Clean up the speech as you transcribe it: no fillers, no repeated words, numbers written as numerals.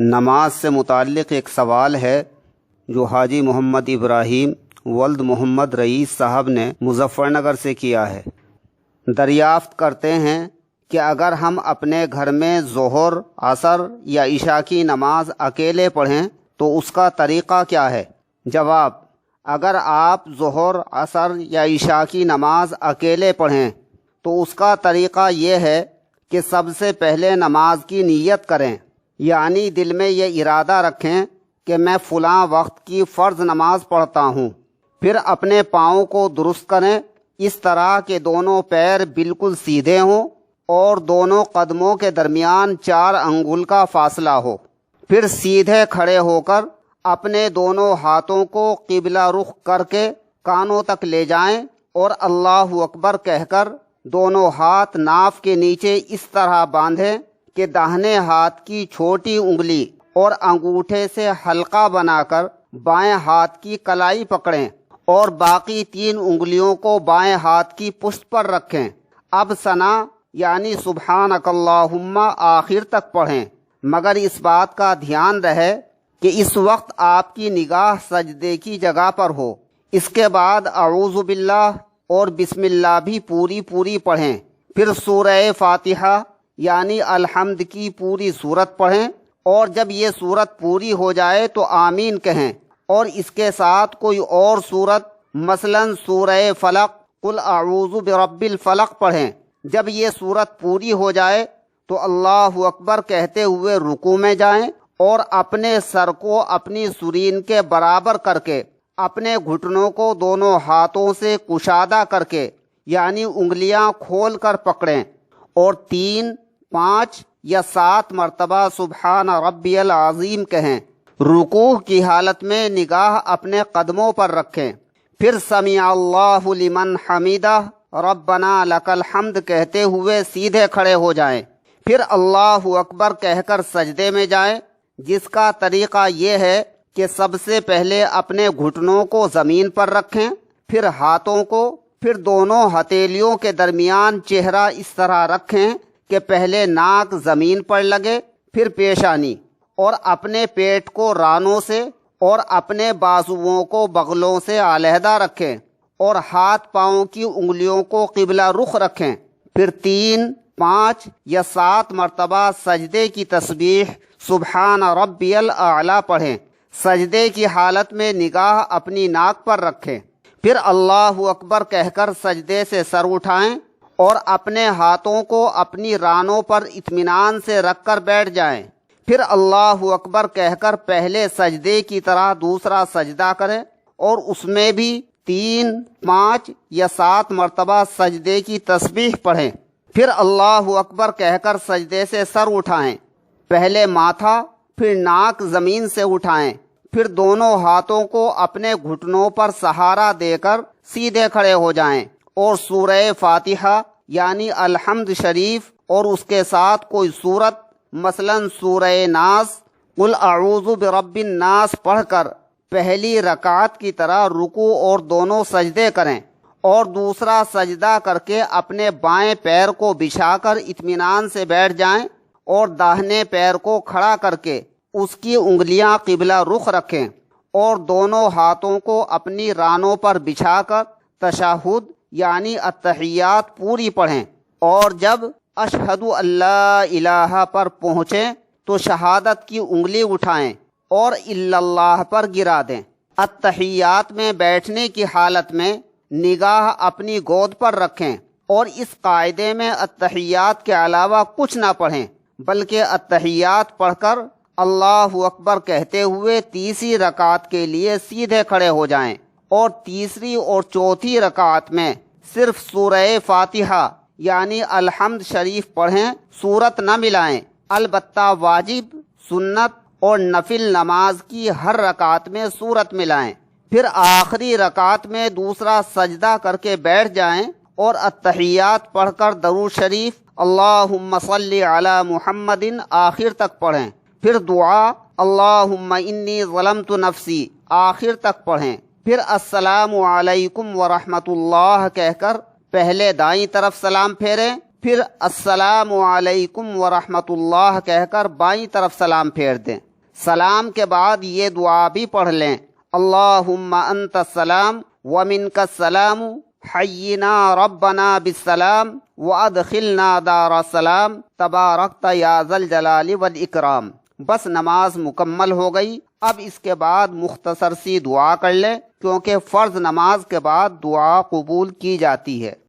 نماز سے متعلق ایک سوال ہے جو حاجی محمد ابراہیم ولد محمد رئیس صاحب نے مظفر نگر سے کیا ہے۔ دریافت کرتے ہیں کہ اگر ہم اپنے گھر میں ظہر، عصر یا عشاء کی نماز اکیلے پڑھیں تو اس کا طریقہ کیا ہے؟ جواب: اگر آپ ظہر، عصر یا عشاء کی نماز اکیلے پڑھیں تو اس کا طریقہ یہ ہے کہ سب سے پہلے نماز کی نیت کریں، یعنی دل میں یہ ارادہ رکھیں کہ میں فلاں وقت کی فرض نماز پڑھتا ہوں۔ پھر اپنے پاؤں کو درست کریں، اس طرح کہ دونوں پیر بالکل سیدھے ہوں اور دونوں قدموں کے درمیان 4 انگل کا فاصلہ ہو۔ پھر سیدھے کھڑے ہو کر اپنے دونوں ہاتھوں کو قبلہ رخ کر کے کانوں تک لے جائیں اور اللہ اکبر کہہ کر دونوں ہاتھ ناف کے نیچے اس طرح باندھیں کہ داہنے ہاتھ کی چھوٹی انگلی اور انگوٹھے سے حلقہ بنا کر بائیں ہاتھ کی کلائی پکڑیں اور باقی 3 انگلیوں کو بائیں ہاتھ کی پشت پر رکھیں۔ اب ثنا یعنی سبحانک اللہم آخر تک پڑھیں، مگر اس بات کا دھیان رہے کہ اس وقت آپ کی نگاہ سجدے کی جگہ پر ہو۔ اس کے بعد اعوذ باللہ اور بسم اللہ بھی پوری پڑھیں۔ پھر سورہ فاتحہ یعنی الحمد کی پوری سورت پڑھیں، اور جب یہ سورت پوری ہو جائے تو آمین کہیں، اور اس کے ساتھ کوئی اور سورت مثلا سورہ فلق، قل اعوذ برب الفلق پڑھیں۔ جب یہ سورت پوری ہو جائے تو اللہ اکبر کہتے ہوئے رکوع میں جائیں اور اپنے سر کو اپنی سرین کے برابر کر کے اپنے گھٹنوں کو دونوں ہاتھوں سے کشادہ کر کے یعنی انگلیاں کھول کر پکڑیں اور 3، 5 یا 7 مرتبہ سبحان ربی العظیم کہیں۔ رکوع کی حالت میں نگاہ اپنے قدموں پر رکھیں۔ پھر سمیع اللہ لمن حمیدہ ربنا لک الحمد کہتے ہوئے سیدھے کھڑے ہو جائیں۔ پھر اللہ اکبر کہہ کر سجدے میں جائیں، جس کا طریقہ یہ ہے کہ سب سے پہلے اپنے گھٹنوں کو زمین پر رکھیں، پھر ہاتھوں کو، پھر دونوں ہتھیلیوں کے درمیان چہرہ اس طرح رکھیں کہ پہلے ناک زمین پر لگے، پھر پیشانی، اور اپنے پیٹ کو رانوں سے اور اپنے بازوؤں کو بغلوں سے علیحدہ رکھیں اور ہاتھ پاؤں کی انگلیوں کو قبلہ رخ رکھیں۔ پھر 3، 5 یا 7 مرتبہ سجدے کی تسبیح سبحان ربی الاعلی پڑھیں۔ سجدے کی حالت میں نگاہ اپنی ناک پر رکھیں۔ پھر اللہ اکبر کہہ کر سجدے سے سر اٹھائیں اور اپنے ہاتھوں کو اپنی رانوں پر اطمینان سے رکھ کر بیٹھ جائیں۔ پھر اللہ اکبر کہہ کر پہلے سجدے کی طرح دوسرا سجدہ کریں اور اس میں بھی 3، 5 یا 7 مرتبہ سجدے کی تسبیح پڑھیں۔ پھر اللہ اکبر کہہ کر سجدے سے سر اٹھائیں، پہلے ماتھا پھر ناک زمین سے اٹھائیں، پھر دونوں ہاتھوں کو اپنے گھٹنوں پر سہارا دے کر سیدھے کھڑے ہو جائیں اور سورہ فاتحہ یعنی الحمد شریف اور اس کے ساتھ کوئی سورت مثلا سورہ ناس، قل اعوذ برب الناس پڑھ کر پہلی رکعت کی طرح رکوع اور دونوں سجدے کریں اور دوسرا سجدہ کر کے اپنے بائیں پیر کو بچھا کر اطمینان سے بیٹھ جائیں اور داہنے پیر کو کھڑا کر کے اس کی انگلیاں قبلہ رخ رکھیں اور دونوں ہاتھوں کو اپنی رانوں پر بچھا کر تشہد یعنی التحیات پوری پڑھیں، اور جب اشہد اللہ الہ پر پہنچیں تو شہادت کی انگلی اٹھائیں اور الا اللہ پر گرا دیں۔ التحیات میں بیٹھنے کی حالت میں نگاہ اپنی گود پر رکھیں اور اس قاعدے میں التحیات کے علاوہ کچھ نہ پڑھیں، بلکہ التحیات پڑھ کر اللہ اکبر کہتے ہوئے تیسری رکعت کے لیے سیدھے کھڑے ہو جائیں اور تیسری اور چوتھی رکعت میں صرف سورہ فاتحہ یعنی الحمد شریف پڑھیں، سورت نہ ملائیں۔ البتہ واجب، سنت اور نفل نماز کی ہر رکعت میں سورت ملائیں۔ پھر آخری رکعت میں دوسرا سجدہ کر کے بیٹھ جائیں اور التحیات پڑھ کر درود شریف اللہم صلی علی محمد آخر تک پڑھیں۔ پھر دعا اللہم انی ظلمت نفسی آخر تک پڑھیں۔ پھر السلام علیکم ورحمۃ اللہ کہہ کر پہلے دائیں طرف سلام پھیریں، پھر السلام علیکم ورحمۃ اللہ کہہ کر بائیں طرف سلام پھیر دیں۔ سلام کے بعد یہ دعا بھی پڑھ لیں، اللہم انت السلام ومنک السلام حینا ربنا بالسلام وادخلنا دار السلام تبارکت یا ذا الجلال والاکرام۔ بس نماز مکمل ہو گئی۔ اب اس کے بعد مختصر سی دعا کر لیں، کیونکہ فرض نماز کے بعد دعا قبول کی جاتی ہے۔